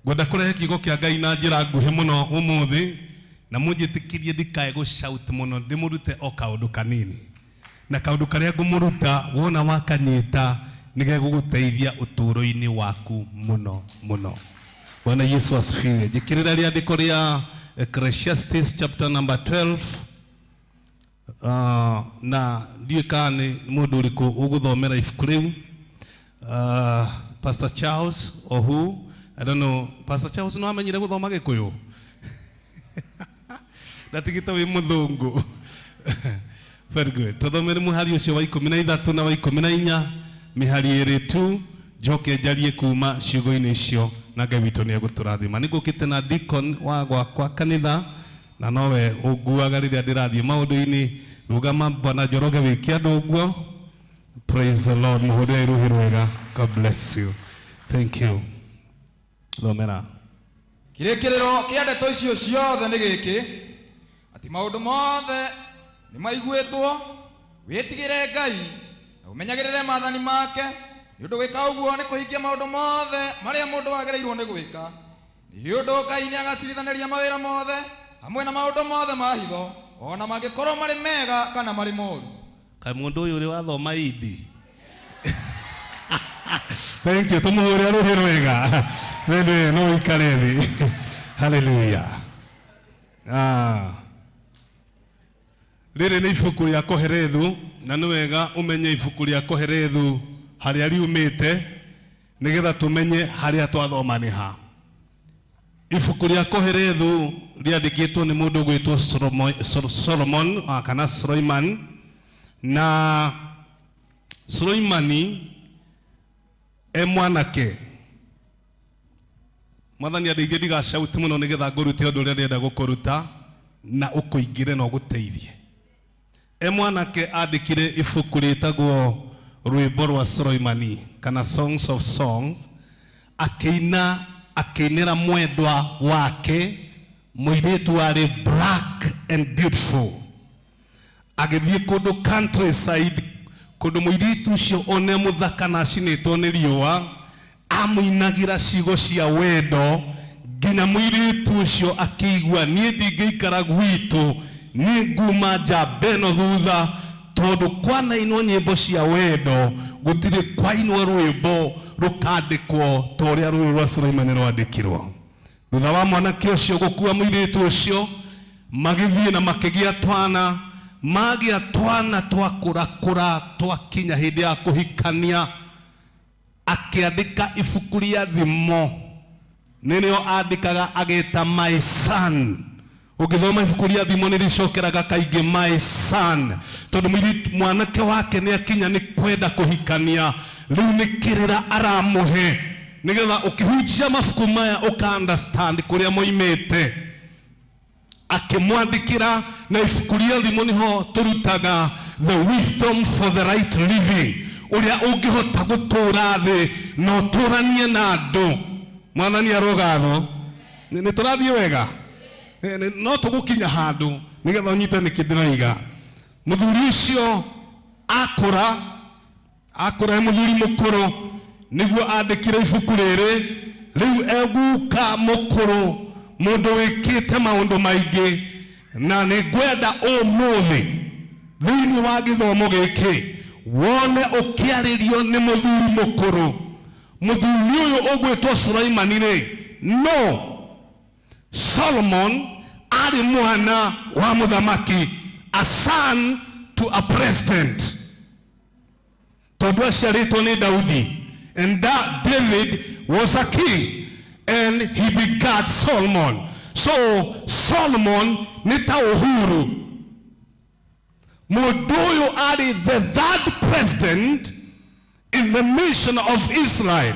Gwenda kurehe kiugo kia Ngai na njira nguhi muno umuthi na munjitikirie ndikae go shout muno ndimurute o kaundu kanini na kaundu karia ngumuruta wona wakanyita nige guguteithia uturo-ini waku muno muno. Bwana Yesu asifiwe. Jikirira riandiko ria Ecclesiastes chapter number 12 na ndiekane mundu uriku uguthomera ibuku riu. Pastor Charles or who? I don't know. Pastor Charles no amenyire guthoma Gikuyu. Ndatigita wi muthungu. Very good. Tuthomere muhari ucio wa 13 na wa 14 mihari iri tu joke jarie kuma ciugo-ini icio na Ngai witu ni aguturathima. Nigukite na deacon wa gwakwa kanitha na nowe uguaga riria ndirathie maundu-ini rugama Bwana Njoroge wikia nduguo. Praise the Lord. Muhuri ruhi rwega. God bless you. Thank you. Thomera. Kirekiriro kia ndeto icio ciothe ni giki ati maundu mothe ni maiguitwo witigire Ngai na umenyagirire maathani make ni undu gwika uguo ni kuhingia maundu mothe maria mundu wagereirwo ni gwika ni undu Ngai ni agacirithanĩria mawĩra mothe hamwe na maundu mothe ma hitho ona mangikorwo mari mega kana mari moru. Kai mundu uyu uri wathoma idi. Thank you. Tumuhuri ruhi rwega. Wende no ikarethi. Hallelujah. Riri ni ibuku ria Koherethu na ni wega umenye ibuku ria Koherethu haria riumite nigetha tumenye haria twathoma ni ha. Ibuku ria Koherethu riandikitwo ni mundu gwitwo Solomon kana Suleiman na Suleimani mwanake. Mwathani andeithie ndigacauti muno nigetha ngurute undu uria ndenda gukuruta na ukuingire no guteithie. Mwanake andikire ibuku ritagwo Rwimbo rwa Suleimani kana Songs of Songs akeinera mwendwa wake muiritu ari black and beautiful agithie kundu countryside kundu muiritu ucio one muthaka na cinitwo ni riua amuinagira ciugo cia wendo nginya muiritu ucio akiigua nie ndingeikara gwitu ni nguma njambeno thutha tondu kwanainwo nyimbo cia wendo gutire kwainwo rwimbo rukandikwo toria ruru rwa Suleimani rwandikirwo. Thutha wa mwanake ucio gukua muiritu ucio magithie na makigia twana magia twana twakurakura twakinya hindi ya kuhikania akiandika ibuku ria thimo nirio andikaga ageta my son. Ugithoma ibuku ria thimo niricokeraga kaingi my son tondu mwanake wake ni akinya ni kwenda kuhikania riu ni kirira aramuhe nigetha ukihunjia mabuku maya uka understand kuria moimite. Akimwandikira na ibuku ria thimo niho turutaga the wisdom for the right living uria ungihota gutura thi no turanie na andu. Mwathani arogatho ni turathie wega no tugukinya handu nigetha unyite ni kindiraiga. Muthuri ucio akura muthuri mukuru niguo andikire ibuku riri riu eguka mukuru mundu wikite maundu maingi na ni gwenda umuthi thiini wa githomo giki wone ukiaririo ni muthuri mukuru. Muthuri uyu ugwitwo Suleimani ri no Solomon ari mwana wa muthamaki, a son to a president. Tondu aciaritwo ni Daudi and that David was a king and he begat Solomon. So Solomon ni ta Uhuru. Mundu ari the third president in the nation of Israel.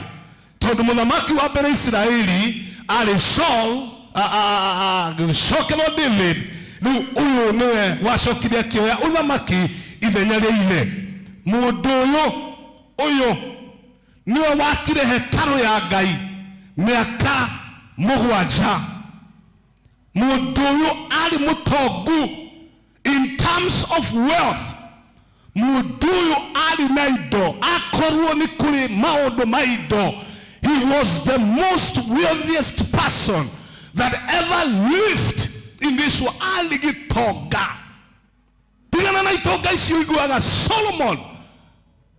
Tondu muthamaki wa mbere Israeli ari Saul shokelo David. Riu uyu niwe wacokirie kioya uthamaki ithenya riine. Mundu uyu niwe wakire hekalu ya Ngai miaka 7. Mundu uyu ari mutongu in terms of wealth. Mundu uyu ari na indo akorwo ni kuri maundu ma indo. He was the most wealthiest person that ever lived in this world. Aligitonga. Tigana na itonga icio iguaga. Solomon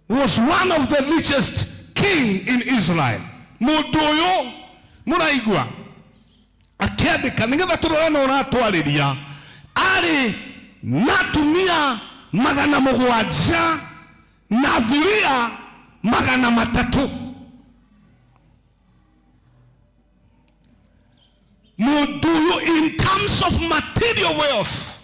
was one of the richest king in Israel. Mundu uyu muraigua akiandika nigetha turore no ratwariria ari natumia 700 na thuria 300. Mundu in terms of material wealth,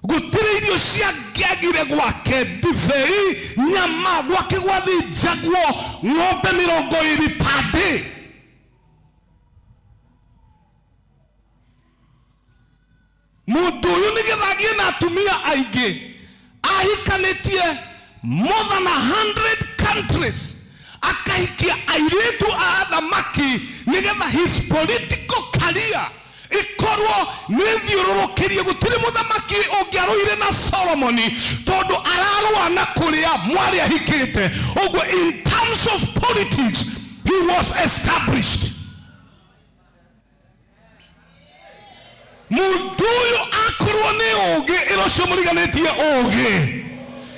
gutire irio ciangĩagire gwake, divei, nyama gwake gwathĩnjagwo ng'ombe 20 per day. Mundu uyu nigetha agĩe na atumia aingĩ, ahikanĩtie more than 100 countries. Akahikia airitu a athamaki nigetha his political career ikorwo nithiũrũrũkĩrie. Gũtirĩ mũthamaki ũngĩarũire na Solomoni tondũ ararũa na kũrĩa mwarĩ ahikĩte. Ũguo in terms of politics he was established. Mũndũ ũyũ akorwo nĩ ũũgĩ, ĩrocio mũriganĩtie ũũgĩ.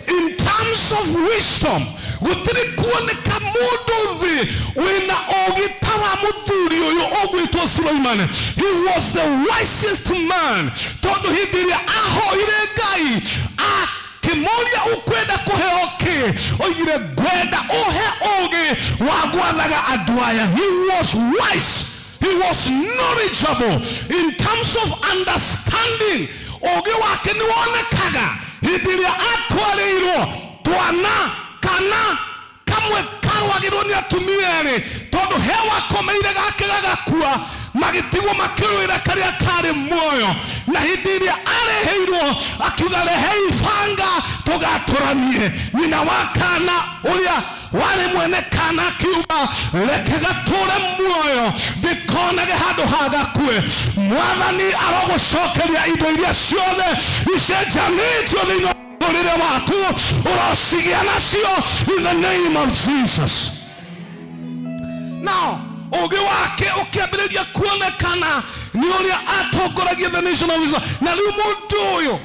In terms of wisdom, gutiri kuoneka mundu thi wina ũũgĩ ta wa mũthuri ũyũ ũgwĩtwo Solomon. He was the wisest man. Tondu hĩndĩ ĩrĩa ahoire Ngai akĩmũria ũkwenda kũheo kĩ, oigire ngwenda ũhe ũũgĩ wa gwathaga andũ aya. He was wise. He was knowledgeable in terms of understanding. Ũũgĩ wake nĩ wonekaga hĩndĩ ĩrĩa atwarĩirwo twana kana kamwe karwagĩrwo nĩ atumia erĩ, tondũ he wakomeire gake gagakua, magĩtigwo makĩrũĩra karĩa karĩ muoyo. Na hĩndĩ ĩrĩa areheirwo akiuga rehei banga tũgatũranie. Nyina wa kana ũrĩa warĩ mwene kana akiuga reke gatũre muoyo ndikonage handũ hagakue. Mwathani arogũcokeria indo iria ciothe icenjanĩtio thĩinĩ mũtũrĩre waku, ũrocigia nacio in the name of Jesus. Now ũũgĩ wake ũkĩambĩrĩria kuonekana nĩ ũrĩa atongoragia the nation of Israel. Na rĩu mũndũ ũyũ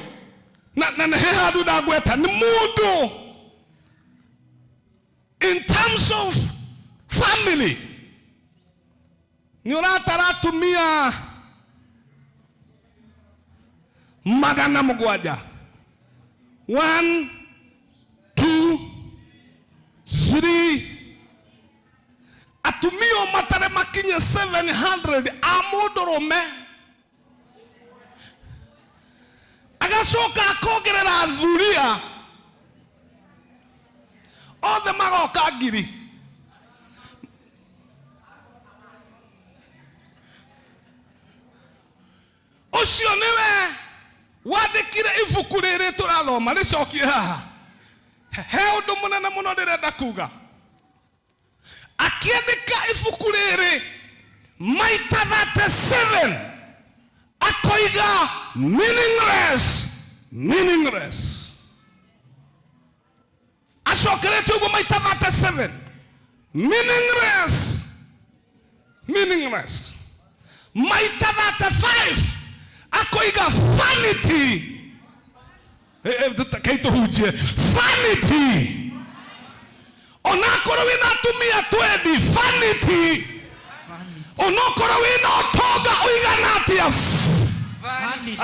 na he handũ ndagweta nĩ mũndũ in terms of family ni ũratara atumia 700. 1, 2, 3. Atumia matare makinye 700 a mũndũrũme. Agacoka akongerera thuria othe magoka 1000. Ucio niwe wandĩkire ibuku rĩrĩ tũrathoma rĩcokie haha. He ũndũ mũnene mũno ndĩrenda kuga. Akiandĩka ibuku rĩrĩ maita 37 akoiga meaningless. Acokeretio ũguo maita 37 meaningless. Maita 35 akoiga vanity. Vanity. Onakorwo wina atumia 20 vanity. Onakorwo wina ũtonga ũigana atĩa vanity.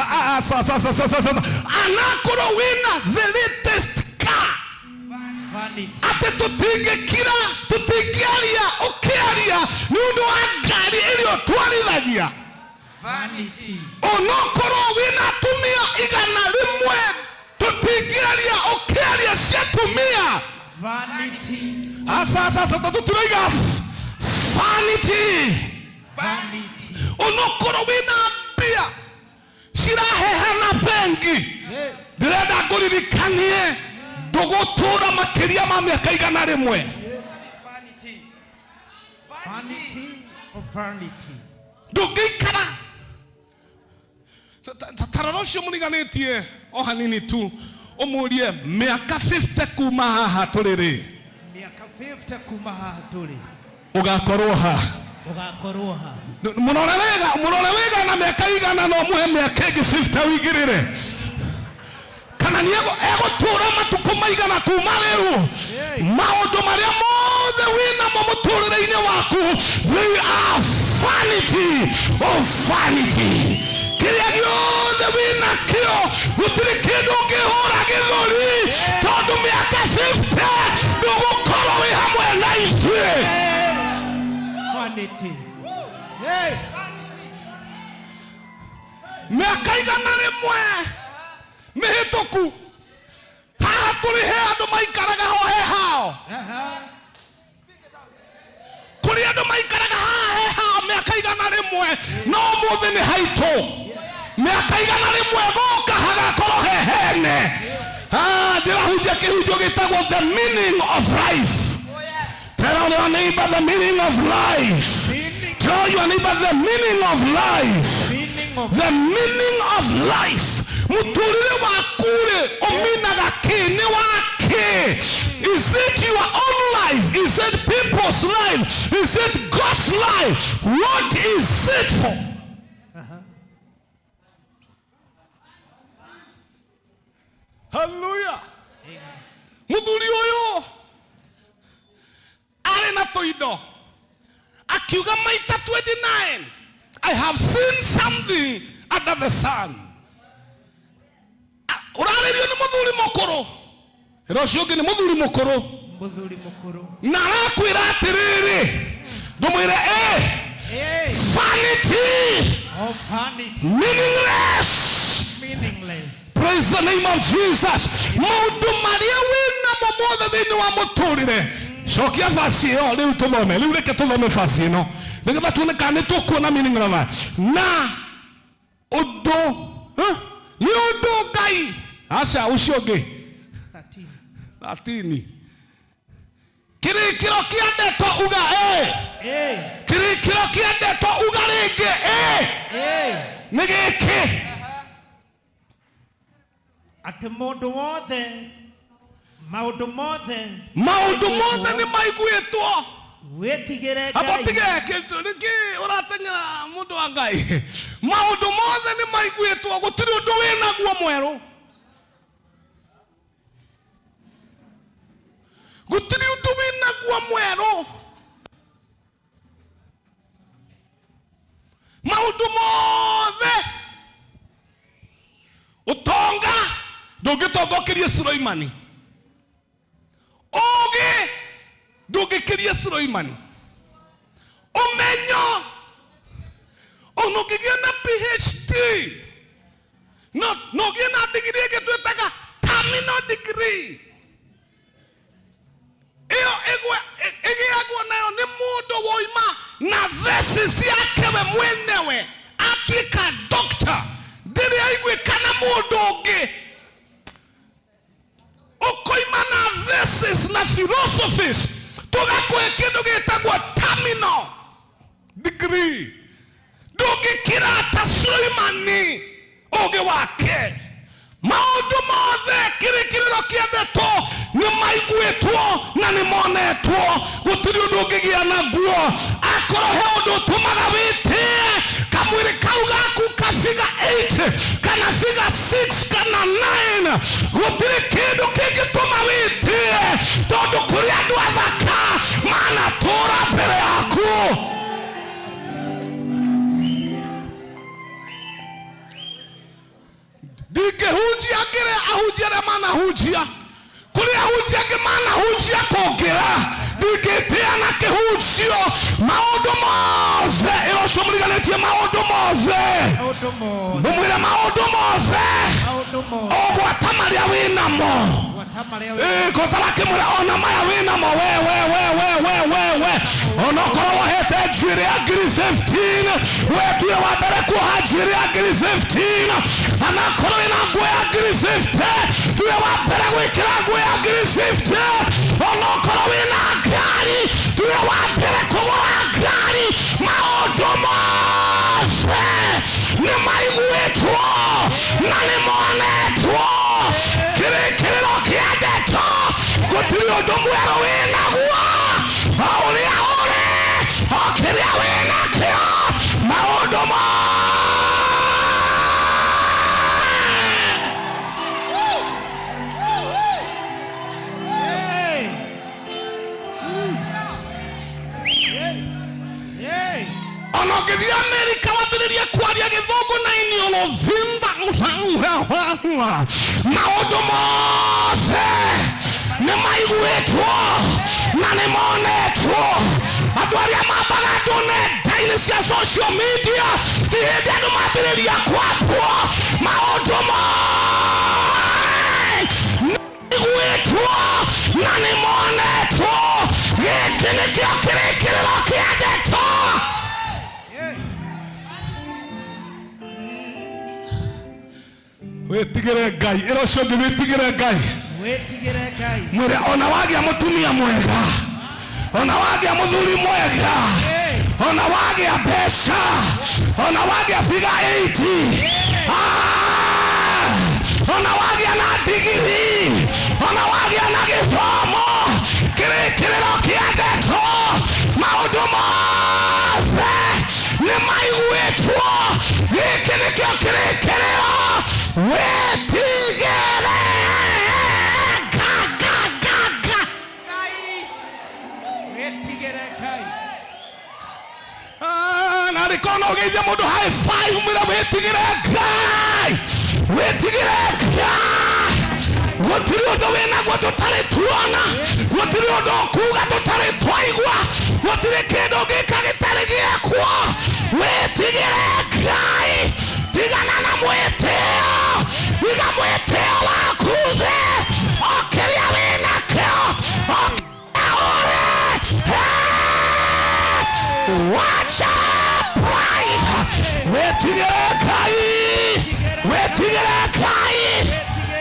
Anakorwo wina the latest car vanity. Ate tutingĩkira tutingĩaria ũkĩaria nĩ ũndũ wa ngari ĩrĩa ũtwarithagia vanity. Onakorwo wina atumia 100 tutingĩaria ũkĩaria cia atumia vanity. Sasa tuturaiga vanity. Onakorwo wina mbia cirahehana bengi, ndĩrenda ngũririkanie ndũgũtũra makĩria ma mĩaka 100. Vanity. Ndũngĩikara tarora ũcio mũriganĩtie o hanini tu ũmũrie mĩaka 50 kuma haha tũrĩ rĩ. Mĩaka 50 kuma haha tũrĩ. ugakorwo ha munone wega na miaka igana no muhe miaka ingi 50 wigirire kana ni egotura matuko maigana kuma riu maundu maria mothe wina mo muturire-ini waku they are vanity of vanity. Kiria giothe wina kio gutiri kindu ngihura githuri tondu miaka 50 ndugukorwo wi hamwe na ithuĩ. Vanity. Hey. Miaka igana rimwe mihituku haha turi he andu maikaraga ho he hao kuri andu maikaraga haha he hao miaka igana rimwe no muthi ni haitu miaka igana rimwe goka hagakorwo he hene ndirahunjia kihunjio gitagwo the meaning of life. Tell your neighbor the meaning of life. Tell your neighbor the meaning of life. The meaning of life. Muturire wakure ominaga kini wake. Is it your own life? Is it people's life? Is it God's life? What is it for? Hallelujah. Muthuri uyu ari na toido akiuga maita 29 I have seen something under the sun. Uraririo ni muthuri mukuru rocio ngi ni muthuri mukuru na arakwira atiriri ndumwire vanity of vanity meaningless. Praise the name of Jesus. Maundu maria wina mo mothe thiini wa muturire shokia vasi yo riu tuthome riu reke tuthome vasi ino nigetha tuone kana tukuona meaning of life na undu ni undu Ngai aca ucio ngi 13 kirikiro kia ndeto uga kirikiro kia ndeto uga ringi ni giki ati mundu wothe maundu mothe ni maiguitwo wetigire Ngai abatige kintu niki uratengera mundu wa Ngai maundu mothe ni maiguitwo gutiri undu wina guo mweru gutiri undu wina guo mweru maundu mothe utonga ndungitongokirie Suleimani oge ndungikirie Suleimani umenyo onugigia na PhD no gia na degree getwetaga terminal degree iyo egiagwo nayo ni mundu woima na thesis yake we mwenewe atwika doctor ndiri aigwe kana mundu ungi ukoima na thesis na philosophies tugakwe kindu gitagwo terminal degree ndungikira ta Suleimani ugi wake maundu mothe kirikiriro kia ndeto ni maiguitwo na ni monetwo gutiri undu ungigia na guo akorwo he undu tumaga witie kamwiri kau gaku kafiga 8 kana figa 6 kana 9 gutiri kindu kingituma witie tondu kuri andu athaka manatura mbere yaku dikehujia kire ahujia mana hujia kuri ahujia ke mana hujia kokera digetia na kehujio maundu mothe irosho muriganetie maundu mothe numwira maundu mothe ogwata maria winamo kotara kimura ona maya winamo we onokorwo hete njwiri ya ngiri 15 wetuye wa mbere kuoha njwiri ya ngiri 15 anakorwo ina nguo ya ngiri 50 tuye wa mbere gwikira nguo ya ngiri 50 onokorwo wina ngari tuye wa mbere kugura ngari maundu mothe ni maiguitwo na ni monetwo kirikiriro kia ndeto gutiri undu mweru winaguo uria uri Ogithia Amerika wambiririe kwaria githungu na iniolo vimba maundu mothe ni maiguitwo na ni monetwo. Andu aria mambaga nenda-ini cia social media ti hindi andu mambiriria kwapwo maundu maiguitwo na ni monetwo. Giki nikio kirikiriro kia ndeto. Wetigire Ngai. Iro ciongi wetigire Ngai. Wetigire Ngai. Mwire ona wagia mutumia mwega, ona wagia muthuri mwega, ona wagia mbeca, ona wagia figa 80, ona wagia na digiri, ona wagia na githomo, kirikiriro kia ndeto maundu mothe ni maiguitwo. Giki nikio kirikiriro. Wetigire na rikono geithia mundu high five mwira wetigire Ngai. Wetigire Ngai. Gutiri undu winaguo tutari tuona, gutiri undu kuga tutari twaigua, gutiri kindu gika gitari giakwo. Wetigire Ngai. Tigana na mweteo, iga mweteo wakuze okiria winakio okiaore. Wacha pride. Wetigire Ngai. Wetigire Ngai.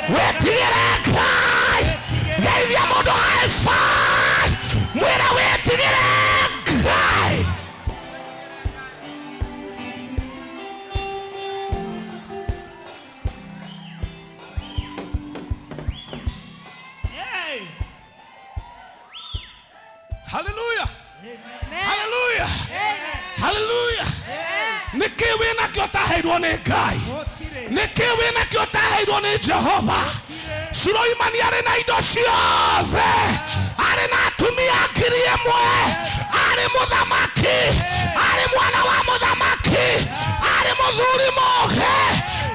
Wetigire Ngai. Geithia mundu high five mwira wetigire Ngai. Hallelujah. Amen. Hallelujah. Amen. Hallelujah. Niki wina kio taheirwo ni Ngai. Niki wina kio taheirwo ni Jehova. Suleimani ari na indo ciothe, ari na atumia 1,000, ari muthamaki, ari mwana wa muthamaki, ari muthuri moge,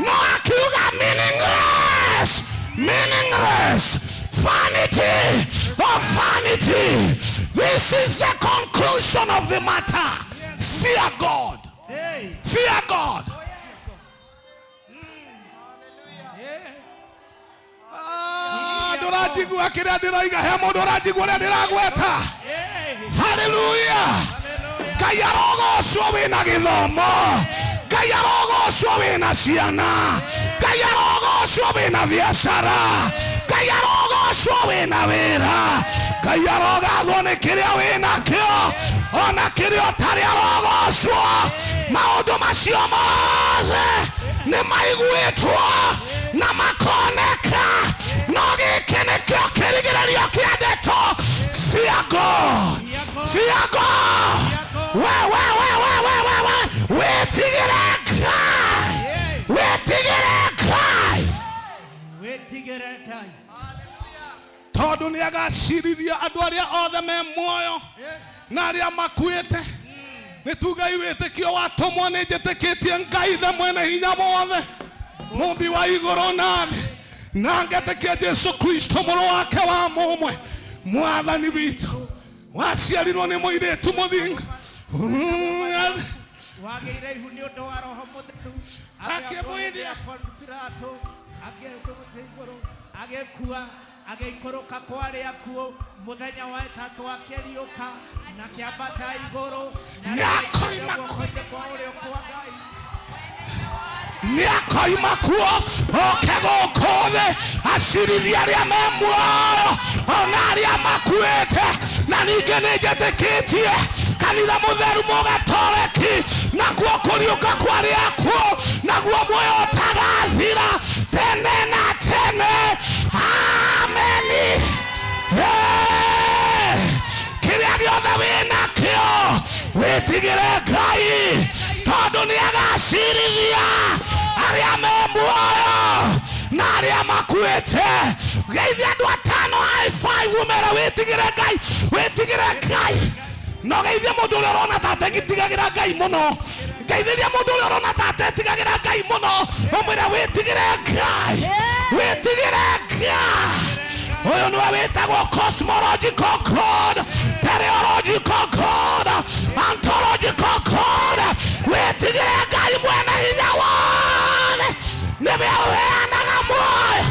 no akiuga meaningless, meaningless, vanity of vanity. This is the conclusion of the matter. Fear God. Fear God. Doradigua kiria diraiga he mundu radigua ria diragweta. Hallelujah. Ngai arogocwo wina githomo, Ngai arogocwo wina ciana, Ngai arogocwo wina biacara, Ngai arogocwo wina wira, Ngai arogathwo ni kiria wina kio, ona kiria utari arogocwo. Maundu macio mothe ni maiguitwo na makoneka. No giki nikio kirigiririo kia ndeto. Fear God. Fear God. Wetigire Ngai. Wetigire Ngai. Wetigire Ngai. Tondu ni agacirithia andu aria othe me muoyo na aria makuite. Ni tugai witikio watumwo ni njitikitie Ngai the mwene hinya mothe, mumbi wa iguru na thĩ, na ngetikia Jesu Kristo muru wake wa mumwe, mwathani witu, waciarirwo ni muiritu muthinga. Wagire ihu ni undu wa roho mutheru, akimwithia kontratu, agĩkũmũteithũrũ, agĩkua, agĩikũrũka kwa arĩa akuũ, mũthenya wa ĩtatũ akĩriũka na kĩambata igũrũ, na akoima kwa ũrĩo kwa Ngai. Niakoima kuo oke gũkũ thĩ acirithia arĩa me muoyo ona arĩa makuĩte. Na ningĩ nĩ njĩtĩkĩtie kanitha mũtheru mũgatoreki nakuo kũriũka kwa arĩa akuũ, naguo muoyo ũtagathira tene na tene. Ameni. Kĩrĩa gĩothe wĩnakĩo wĩtigĩre Ngai, tondu ni agacirithia aria me muoyo na aria makuite. Geithia andu 5 high five umera wetigire Ngai. Wetigire Ngai. no geithia mundu uria urona tate ngitigagira Ngai muno geithiria mundu uria urona tate tigagira Ngai muno umwira witigire Ngai witigire Ngai uyu niwe witagwo cosmological God, teleological God, ontological God. Witigire Ngai mwene hinya wothe niwe uheanaga muoyo.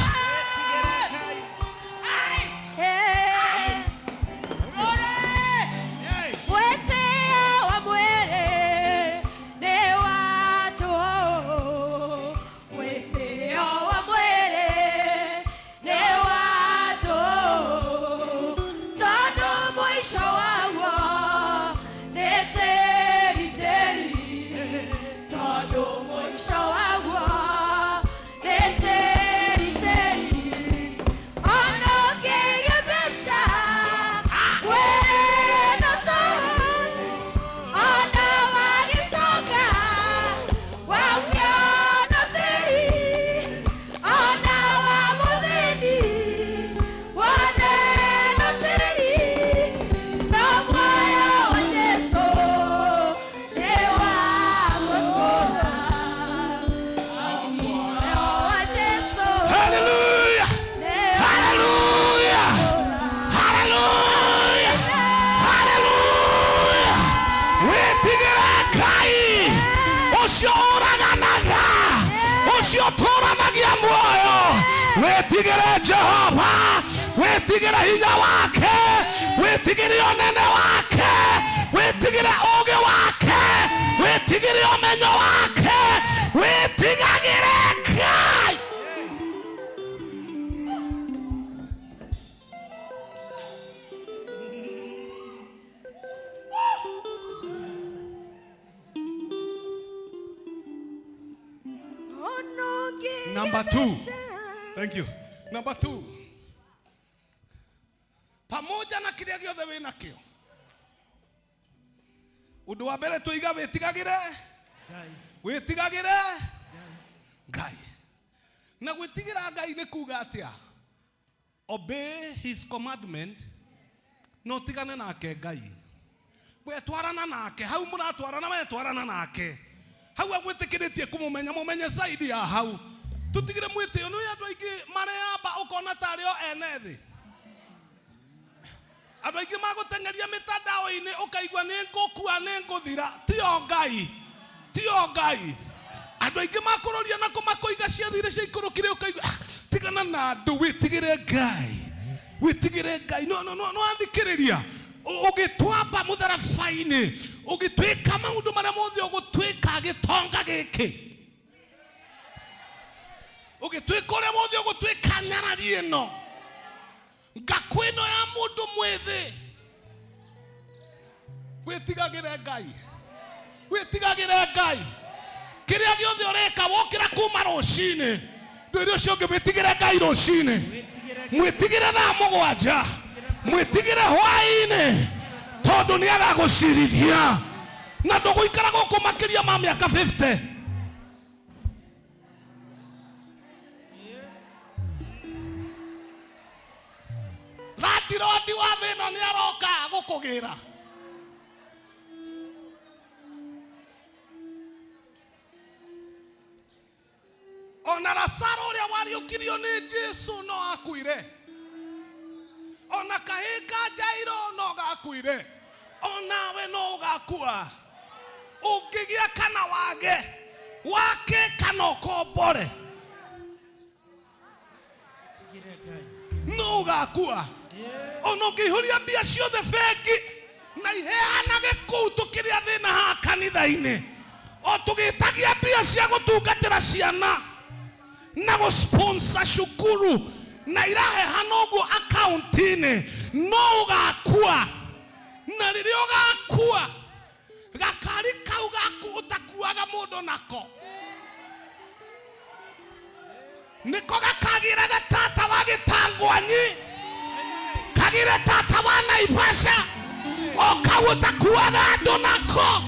Witigire Jehova, witigire hinya wake, witigire unene wake, witigire uge wake, witigire umenyo wake, witigagire Ngai. Number 2. Thank you. Number 2. Pamoja na kiria giothe wina kio. Undu wa mbere tuiga witigagire Ngai. Witigagire Ngai. Na gwitigira Ngai ni kuga atia? Obey his commandment. No tigane nake Ngai. We twarana nake. Hau muratwarana we twarana nake. Hau agwitikiritie kumumenya mumenye zaidi ya hau. Tutigire mwitio no andu aingi mareamba ukona tario enethi. Andu aingi magutengeria mitandao ini ukaigwa ni ngukua ni nguthira tio Ngai. Tio Ngai. Andu aingi makuroria na kumakoiga ciathire cia ikurukire ukaigwa tigana na andu witigire Ngai. Witigire Ngai. No athikiriria. Ugitwamba mutharabaini ugitwika maundu maria mothe ugutwika gitonga giki. Ugitwika uria mothe ugutwika nyarari ino ngakwino ya mundu mwithi. Witigagire Ngai. Witigagire Ngai. Kiria giothe ureka wokira kuma rucini ndio cio ngi witigire Ngai rucini. Mwitigire thaa mugwanja. Mwitigire hwaini tondu ni agagucirithia na nduguikara guku makiria ma miaka 50. Rodi wa thino ni aroka gukugira. Ona Lazaro uria wariukirio ni Jesu no akuire. Ona kahinga Jairo no gakuire. Ona we no gakua. Ukigia kana wake kana ukombore. No gakua. Ona ukihuria mbia ciothe bengi na iheanage kuu tukiria thina ha kanitha-ini. O tugitagia mbia cia gutungatira ciana na gusponsor cukuru na irahe hanogu account-ini. No ugakua. Na riria ugakua gakari kau gaku utakuaga mundu nako. Niko gakagira gatata wa Gitangwanyi, kagira tata wa Naivasha. Okau utakuaga andu nako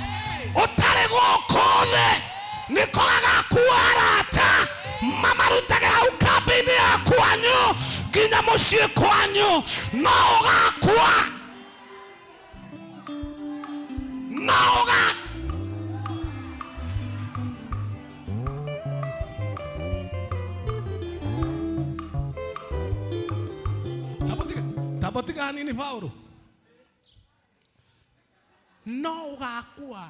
utari gukothe. Niko gagakua arata mamarutage hau kambini ya kwanyu nginya mucii kwanyu. No ugakua. Abotiga nini Paulo? No ugakua.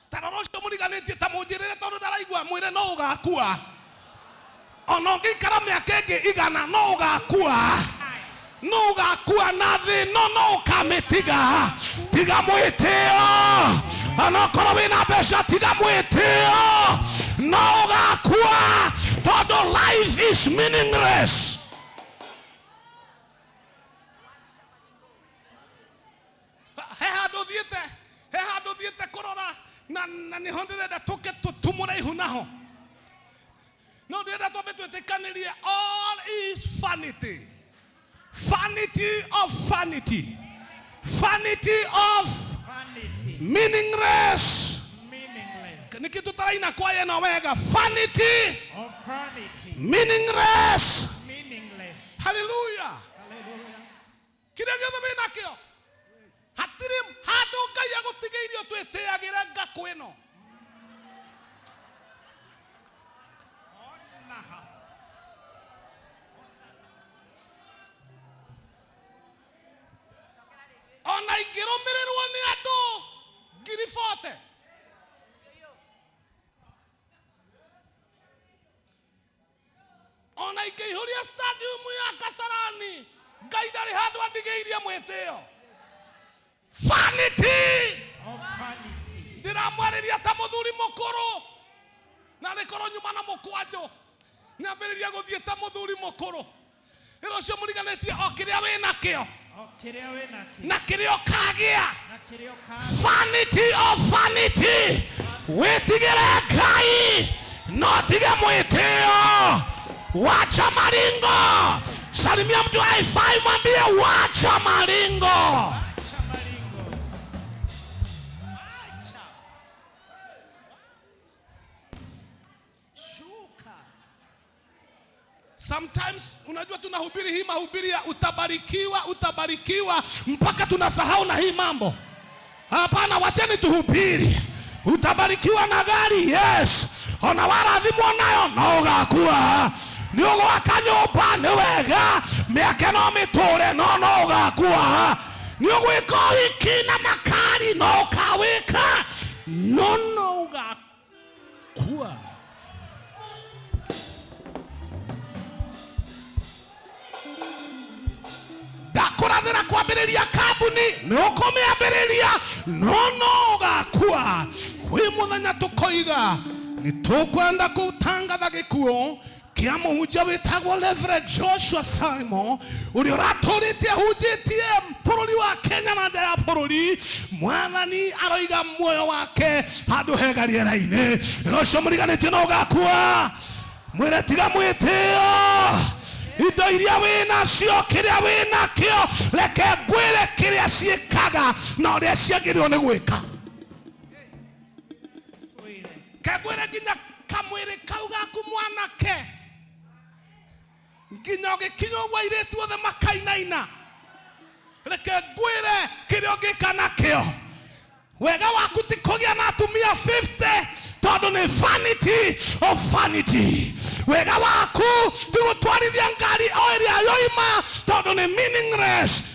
Tarorosho muriganĩtie ta mũnjĩrĩre tondũ ndaraigua mwĩre no ugakua. Ona ũngĩikara mĩaka ĩngĩ igana no ugakua. No ugakua na thĩ no ũkamĩtiga. Tiga mwĩtĩo. Ona okorwo wĩna mbeca tiga mwĩtĩo. No ugakua. Tondũ life is meaningless. He handũ thiĩte kũrora na nĩho ndĩrenda tũke tũtumũre ihu naho. No ndĩrenda twambe twĩtĩkanĩrie all is vanity. Vanity of vanity. Vanity of meaningless. Niki tutaraina kwa yena wega. Vanity of vanity. Meaningless. Meaningless. Hallelujah. Hallelujah. Kile gĩothe wĩnakĩo. Hatirĩ handũ Ngai agũtigĩirio twĩtĩagĩre ngakũ ĩno. Ona ingĩrũmĩrĩrwo nĩ andũ 40,000. Ona ingĩihũria stadium ya Kasarani, Ngai ndarĩ handũ andigĩirie mwĩtĩo. Vanity Of vanity. Ndiramwarĩria ta mũthuri mũkũrũ. Na rĩkorwo nyuma na mũkwanjũ. Nyambĩrĩria gũthiĩ ta mũthuri mũkũrũ. Ĩro cio mũriganĩtie o kĩrĩa wĩnakĩo. Na kĩrĩa ũkagĩa. Vanity of vanity. Wĩtigĩre Ngai. No tige mwĩtĩo. Wacha maringo. Salimia mtu haifai mwambie wacha maringo. Sometimes unajua tunahubiri hii mahubiri ya utabarikiwa mpaka tunasahau na hii mambo. Hapana, wacheni tuhubiri. Utabarikiwa na gari, yes. Ona warathimwo nayo no ugakua. Ni ugwaka nyũmba nĩ wega. Mĩaka no mĩtũre no ugakua. Ni ugwĩka ũhiki na makari no ukawĩka. No ugakua. Ndakũrathĩra kwambĩrĩria kambuni nĩ ũkũmĩambĩrĩria no ugakua. Kwĩ mũthenya tũkoiga nĩ tũkwenda gũtangatha gĩkuũ kĩa mũhunjia wĩtagwo Reverend Joshua Simon ũrĩa ũratũrĩte ahunjĩtie bũrũri wa Kenya na nja ya bũrũri. Mwathani aroiga muoyo wake handũ hega rĩera-inĩ. Rũciũ mũriganĩtie no ugakua. Mwĩre tiga mwĩtĩo. Indo iria wĩnacio kĩrĩa wĩnakĩo reke ngwĩre kĩrĩa ciĩkaga na ũrĩa ciagĩrĩirwo nĩ gwĩka. Kengwĩre nginya kamwĩrĩ kau gaku mwanake. Nginya ũgĩkinya ũguo airĩtu othe makainaina. Reke ngwĩre kĩrĩa ũngĩka nakĩo. Wega waku ti kũgĩa na atumia 50 tondũ nĩ vanity of vanity. Wega waku ti gũtwarithia ngari o ĩrĩa yoima tondũ nĩ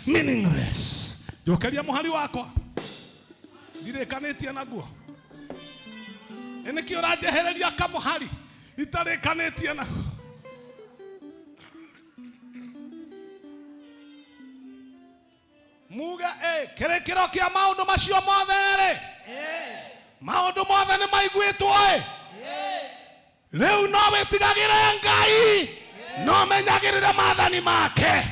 meaningless. Njokeria mũhari wakwa. Ndirĩkanĩtie naguo. Nĩkĩ ũranjehereria kamũhari itarĩkanĩtie naguo. Muga kĩrĩkĩro kĩa maũndũ macio mothe rĩ. Maũndũ mothe nĩ maiguĩtwo ĩ. Rĩu no wĩtigagĩre Ngai no menyagĩrĩre maathani make.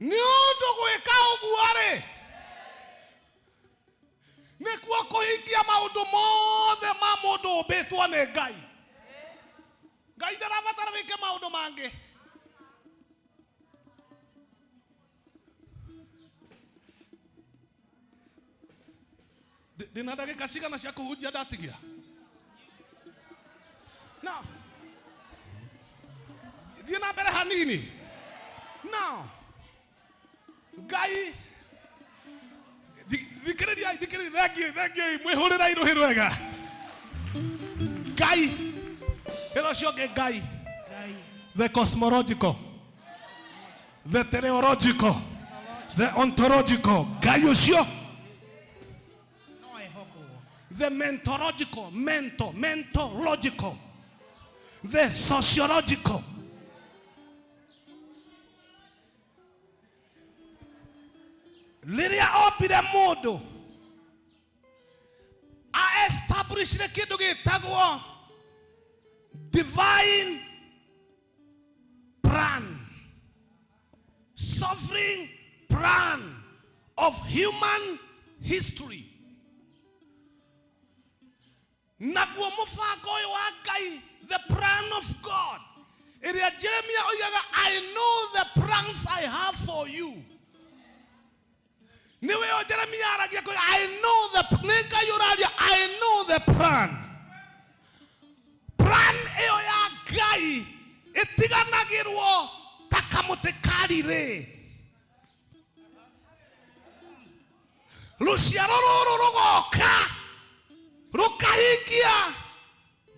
Nĩ ũndũ gwĩka ũguo rĩ nĩkuo kũhingia maũndũ mothe ma mũndũ ũmbĩtwo nĩ Ngai. Ngai ndarabatara wĩke maũndũ mangĩ. Ndĩna ndagĩka cigana cia kũhunjia ndatigia. No. Thiĩ na mbere hanini. No. Ngai Thikiriria thank you mwihurira iruhi rwega. Ngai. Ero cio ngai. The cosmological, the teleological, the ontological, Ngai ucio. The mentological, the sociological. Liria opire modo a establish the kindu gitagwo divine plan, sovereign plan of human history. Naguo mufango wa Ngai, the plan of God. Iria Jeremiah oyaga, I know the plans I have for you. Niwe o Jeremiah aragia ko, I know the plan. Plan eo ya Ngai itiganagirwo takamutekarire. Luciano rugoka rukahikia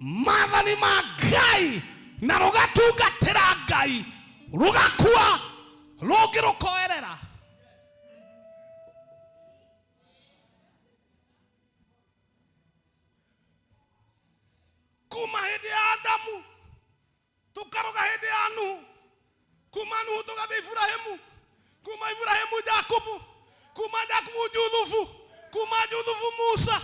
mathani ma Ngai na rugatungatira Ngai rugakua rungi rukoerera. Kuma hindi ya Adamu tukaruga hindi ya Nuhu, kuma Nuhu tukathi Ibrahimu, kuma Ibrahimu Jakubu, kuma Jakubu Yusufu, kuma Yusufu Musa,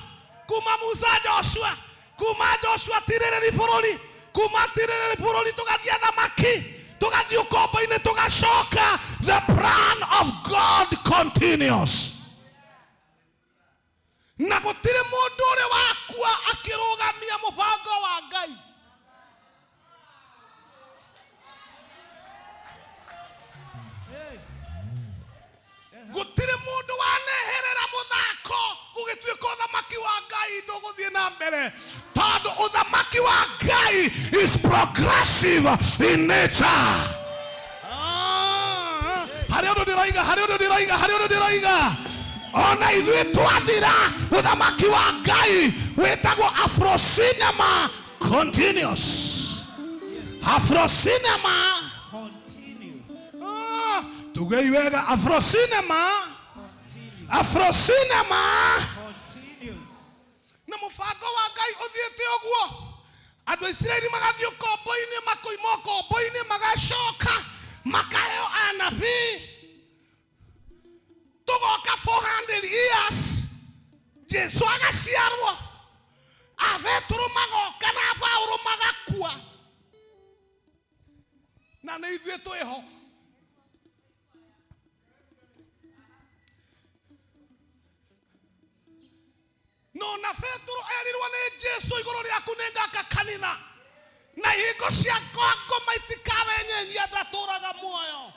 kuma Musa Joshua, kuma Joshua tirere bururi, kuma tirere bururi tukathia thamaki, tukathi ukombo-ini tugacoka. The plan of God continues. Na gutire mundu uri wakua akirugamia mubango wa Ngai. Gutire mundu waneherera muthako ugituika uthamaki wa Ngai nduguthie na mbere, tondu uthamaki wa Ngai is progressive in nature. Hari undu diraiga ona ithuĩ twathira uthamaki wa Ngai wetagwo Afro-cinema continuous. Afro-cinema continuous. Tugei wega Afro-cinema continuous. Na mubango wa Ngai uthiĩte ũguo. Andũ Isiraeli magathio kombo-ini, makoima kombo-ini, magacoka makaheo anabii. Tugoka 400 years Jesu agaciarwo, Petro magoka na Paulo magakua, na nĩ ithuĩ twĩho. No na Petro erirwo nĩ Jesu igũrũ rĩaku nĩ ngaka kanitha, na ihingo cia ngoma itikabenyenyia ndatũraga muoyo.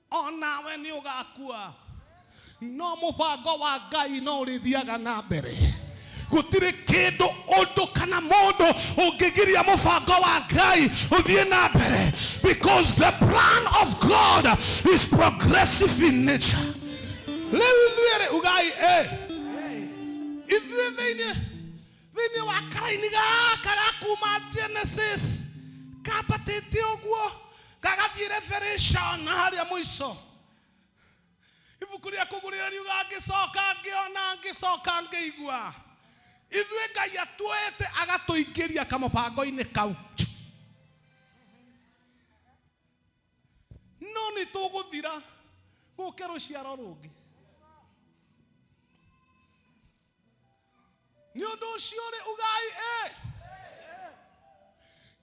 Onawe ni ugakua, no mubango wa Ngai no rithiaga na mbere. Gutire kindu undu kana mundu ungigiria mubango wa Ngai uthie na mbere, because the plan of God is progressive in nature. Lewe ugai ithuĩ thĩinĩ wa karaini gaka kuma Genesis kambatĩte ũguo gagathiĩ Revelation harĩa mũico. Ibuku rĩa kũgũrĩra riuga ngĩcoka ngĩigua. Ithuĩ Ngai atuoete agatũingĩria kamũbango-inĩ kau. No nĩ tũgũthira gũke rũciaro rũngĩ. Nĩ ũndũ ũcio rĩ ugai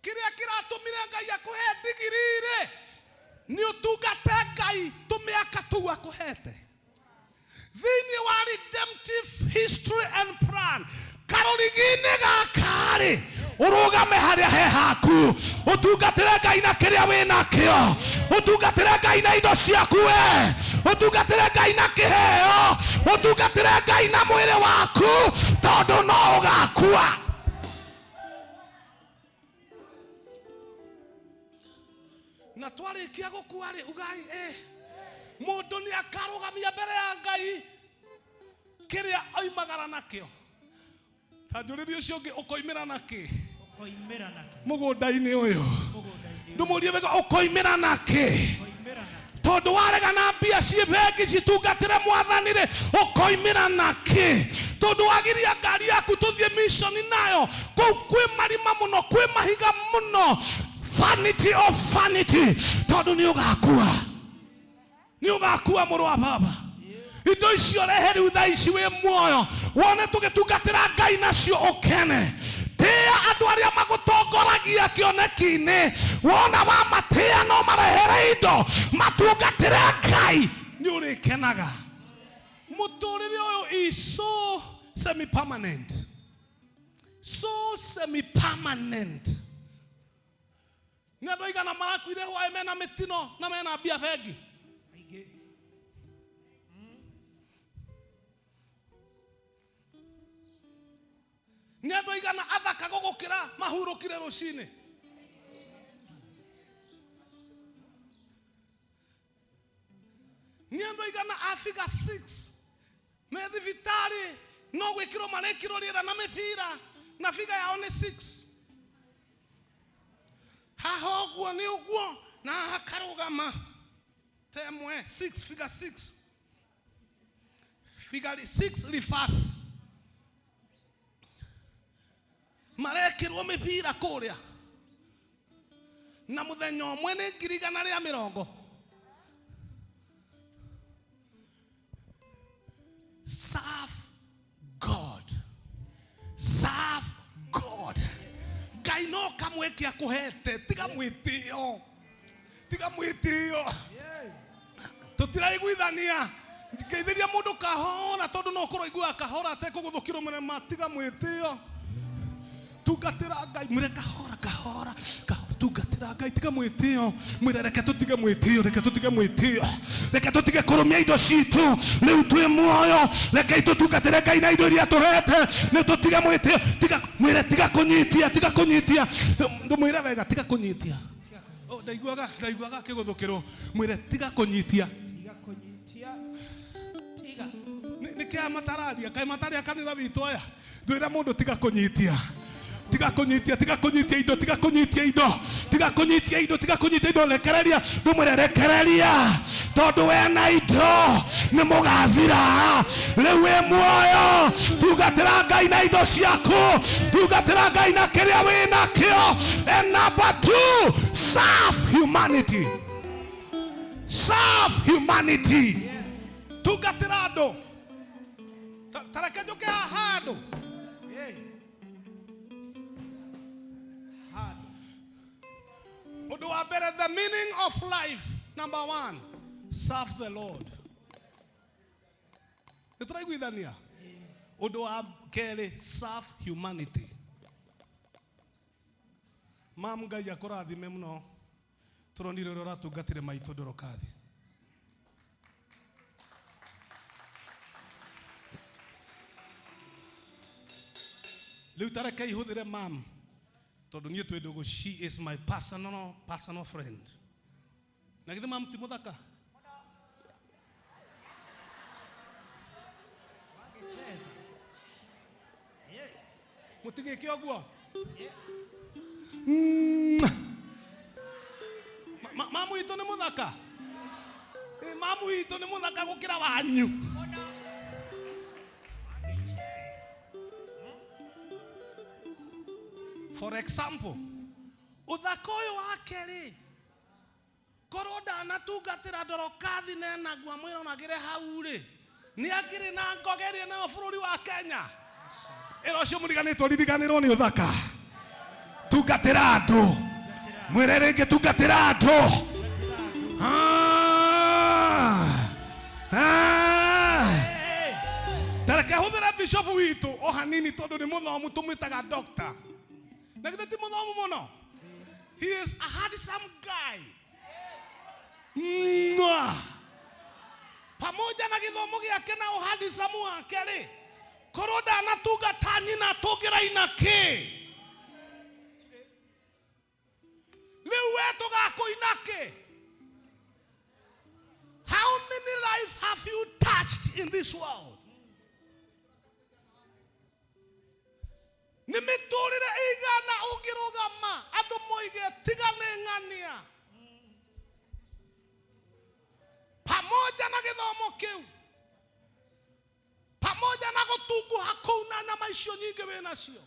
kĩrĩa kĩratũmire Ngai akũhe degree rĩ nĩ ũtungate Ngai tũmĩaka tũu akũhete. Thĩinĩ wa redemptive history and plan, karũrigi-inĩ gaka rĩ ũrũgame harĩa he haku, ũtungatĩre Ngai na kĩrĩa wĩ nakĩo, ũtungatĩre Ngai na indo ciaku we, ũtungatĩre Ngai na kĩheo, ũtungatĩre Ngai na mwĩrĩ waku, tondũ no ũgakua. Na twarĩkia gũkua rĩ ugai Mundu ni akarugamia mbere ya Ngai kiria oimagara nakio. Tanjuririo cio ngi ukoimira naki? Ukoimira naki? Mugunda-ini uyu. Ndumurie wega ukoimira naki? Ukoimira naki? Tondu warega na mbia cie bengi citungatire mwathani ri ukoimira naki? Tondu wagiria ngari yaku tuthie mission nayo kou kwi marima muno, kwi mahiga muno. Vanity of vanity. Tondu ni ugakua. Ni ugakua muru wa baba. Indo icio rehe riu thaa ici wi muoyo wone tugitungatira Ngai nacio ukene. Tia andu aria magutongoragia kioneki-ini. Wona wa matia no marehere indo matungatire Ngai ni urikenaga. Muturire uyu is so semi-permanent. So semi-permanent. Ni andu aigana marakuire hwae mena mitino na mena mbia bengi. Ni andu aigana athaka gugukira mahurukire rucini. Ni andu aigana afiga 6 me thibitari no gwikirwo marekirwo riera na mipira na figa yao ni 6. Haha uguo ni uguo na hakarugama temwe 6 figure 6 figure 6 reverse marekirwo mipira kuria na muthenya umwe ni 150. Serve God. Serve God. Ngai no kamweke akuhete tiga mwitio. Tiga mwitio. Tutiraiguithania. Ngeithiria mundu kahora tondu no kuraigua kahora atekuguthukirwo murema tiga mwitio. Tungatira Ngai mwire kahora kahora kahora tungatira Ngai tiga mwitio. Mwire reke tutige mwitio, reke tutige mwitio. Reke tutige kurumia indo citu riu twi muoyo. Reke tutungatire Ngai na indo iria tuhete ni tutige mwitio. Tiga mwire tiga kunyitia, tiga kunyitia. Ndumwire wega tiga kunyitia. Ndaiguaga kiguthukirwo mwire tiga kunyitia. Tiga kunyitia. Tiga. Ni kia matararia kai mataria kanitha witu aya. Ndwira mundu tiga kunyitia. Tiga kunyitia, tiga kunyitia indo, tiga kunyitia indo. Tiga kunyitia indo, tiga kunyitia indo. Rekereria, ndumwire rekereria. Tondu we na indo ni mugathira. Riu wi muoyo tungatira Ngai na indo ciaku. Tungatira Ngai na kiria wi nakio. And number 2, serve humanity. Serve humanity. Tungatira andu. Tareke njuke handu. The meaning of life, number 1, serve the Lord. Nituraiguithania. Undu wa keri, serve humanity. Mam Ngai akurathime muno. Turonire uria uratungatire maitu ndorokathi. Riu tareke ihuthire mam. She is my personal friend. Nagithe mam ti muthaka. Wangecheza. Mutige kioguo. Mamu itu ni muthaka. Mamu itu ni muthaka gukira wanyu. For example, uthaka uyu wa keri korwo ndanatungatira ndorokathi nena gwa mwira onagire hau ri ni akiri na ngogerie na bururi wa Kenya. Ero cio muriganitwo ririganirwo ni uthaka. Tungatira andu. Mwire ringi tungatira andu. Tareke huthira bishop witu o hanini tondu ni muthomu tumwitaga doctor. Nagithe ti muthomu muno. He is a handsome guy. Pamoja na githomo giake na uhadisamu wake ri korwo ndanatungata nyina tugira inaki. Riu we tugakuinaki. How life have you touched in this world? Nimiturire igana ugirugama adu moige tigane ngania pamoja na githomo kiu pamoja na gutungu hakou na nyama icio nyingi we nacio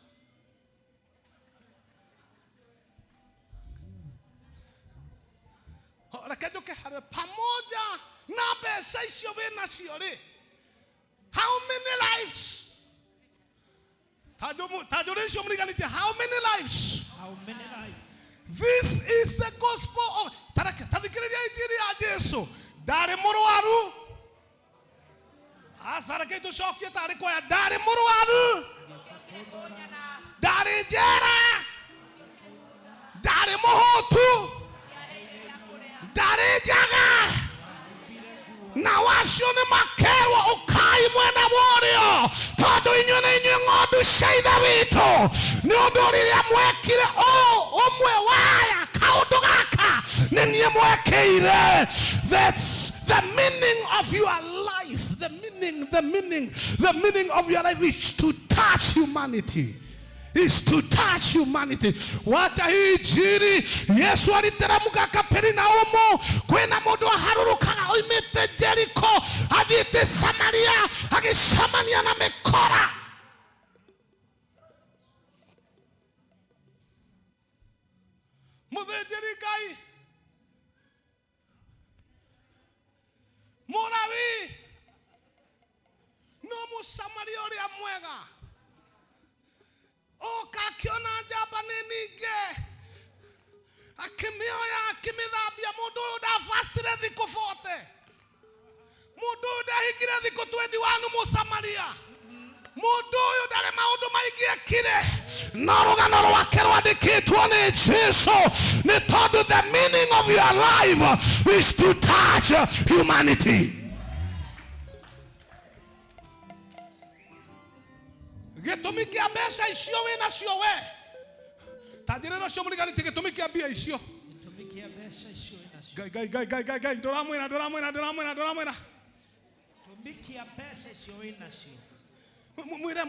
reke njuke harä pamoja na mbeca icio we nacio ri how many lives tajurisho mliganitie how many lives? How many lives? This is the gospel of tathikiriria injiri ya Jesu ndari murwaru asareke tucokie tari kwaya ndari murwaru ndari njera ndari muhutu ndari njaga na wacio ni makerwo ukai mwena mworio tondu inyu ni inyu ng'ondu cia ithe witu ni undu riria mwekire umwe waya kaundu gaka ni nie mwekeire. That's the meaning of your life. The meaning of your life is to touch humanity. Is to touch humanity. Wacha hii jiri Yesu aliteremka Kapernaumu kwena mundu aharurukaga oimite Jericho athiite Samaria agicamania na mikora muthĩnjĩri Ngai Mũlawi no Mũsamaria ũrĩa mwega okakiona njamba ninge akimioya akimithambia mundu ndafastire thiku 40 mundu ndahingire thiku 21 Mũsamaria mundu uyu ndari maundu maingi ekire no rugano rwake rwandikitwo ni Jesu ni tondu the meaning of your life is to touch humanity. Gitumi kia mbeca icio we nacio we tajiriro cio muriganite gitumi kia mbia icio Gitumi kia mbeca icio we nacio gai nduramwira Gitumi kia mbeca icio we nacio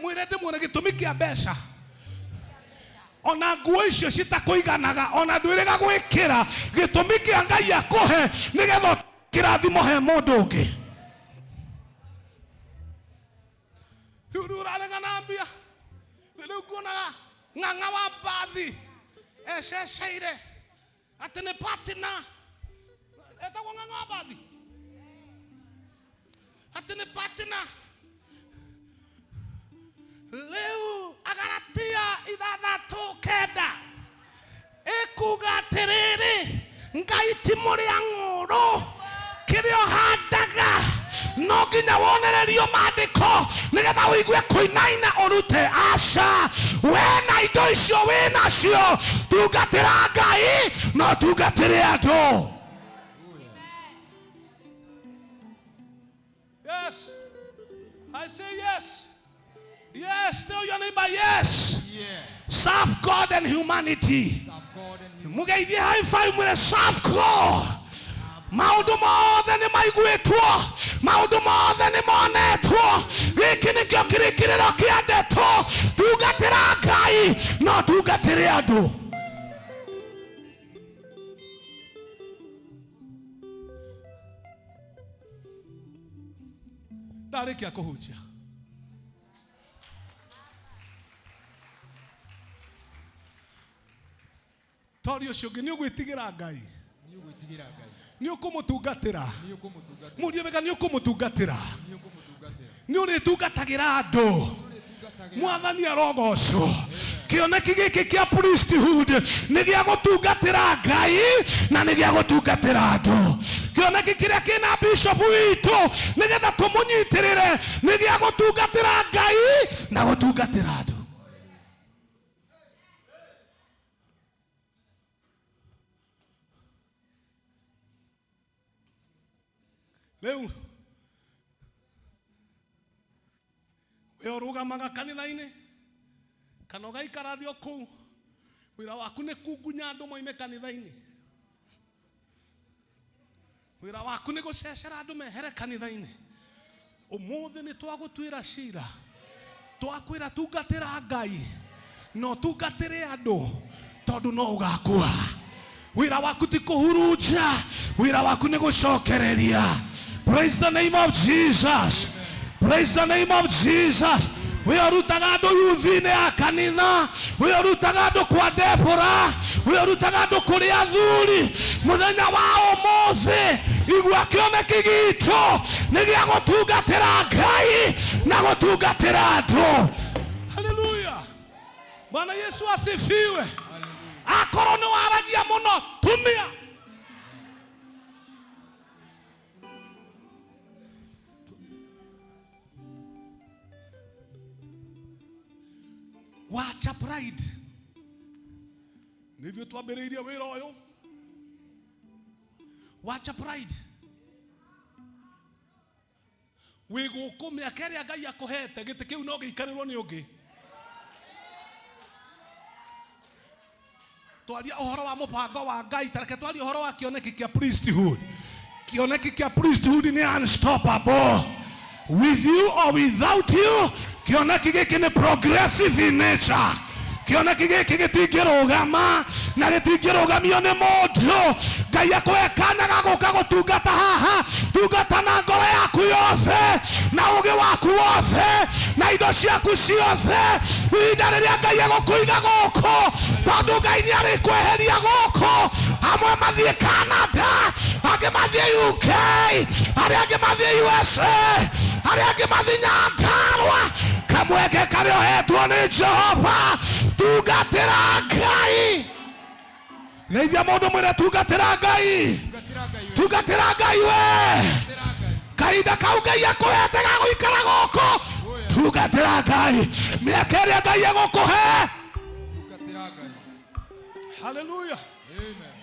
mwire ndimwone gitumi kia mbeca ona nguo icio citakuiganaga ona ndwirega gwikira gitumi kia Ngai akuhe nigetha kirathimo he mundu ungi urarega na mbia riu kuonaga ng'ang'a wa mbathi ececeire ati ni patina etagwo ng'ang'a wa mbathi ati ni patina riu Agalatia 6:9 ikuga atiriri Ngai ti muria ng'uru kirio handaga no nginya wonererio mandiko nigetha wigue kuinaina urute aca we na indo icio we nacio tungatira Ngai no tungatire andu. Yes, I say yes. Yes, tell your neighbor yes. Serve God and humanity. Mugeithie high five mwire serve God. Maundu mothe ni maiguitwo maundu mothe ni monetwo giki nikio kirikiriro kia ndeto tungatira Ngai no tungatire andu. Ndarikia kuhunjia tori ucio ngi ni ugwitigira Ngai ni ukumutungatira murie wega ni ukumutungatira ni uritungatagĩra andu mwathani arogocwo kioneki giki kia priesthood ni gia gutungatira Ngai na ni gia gutungatira andu kioneki kiria kina bishop witu nigetha tumunyitirire ni gia gutungatira Ngai na gutungatira andu. Leu we urugamaga kanitha-ini kana ugaikara thio kuu wira waku ni kungunya andu moime kanitha-ini wira waku ni gucecera andu mehere kanitha-ini. Umuthi ni twagutwira cira, twakwira tungatira Ngai no tungatire andu tondu no ugakua. Wira waku ti kuhurunja, wira waku ni gucokereria. Praise the name of Jesus. Praise the name of Jesus. We are rutagado yuthine ya kanitha, we are rutagado kwa Debora, we are rutagado kuri athuri. Muthenya wa umuthi igwa kioneki gitu ni gia gutungatira Ngai na gutungatira andu. Hallelujah. Bwana Yesu asifiwe. Akorwo ni waragia muno tumia. Wacha pride. Nithio twambiriirie wira uyu. Wacha pride. Wiguku miaka iria Ngai akuhete giti kiu no giikarirwo ni ungi. Twaria uhoro wa mubango wa Ngai, tareke twaria uhoro wa kioneki kia priesthood. Kioneki kia priesthood ni unstoppable. With you or without you, kioneki giki ni progressive in nature. Kioneki giki gitingirugama na gitingirugamio ni mundu. Ngai akwekanya gaguka gutungata haha, tungata na ngoro yaku yothe na ugi waku wothe na indo ciaku ciothe. Ihinda riria Ngai agukuiga guku, tondu Ngai ni arikweheria guku. Amwe mathie Canada, angi mathie UK, aria angi mathie USA, aria angi mathie Nyandarua. Kamweke kari ohetwo ni Jehova, tungatira Ngai. Geithia mundu mwire tungatira Ngai. Tungatira Ngai we. Kahinda kau Ngai akuhete ga guikara guku, tungatira Ngai. Miaka iria Ngai agukuhe, tungatira Ngai. Hallelujah. Amen.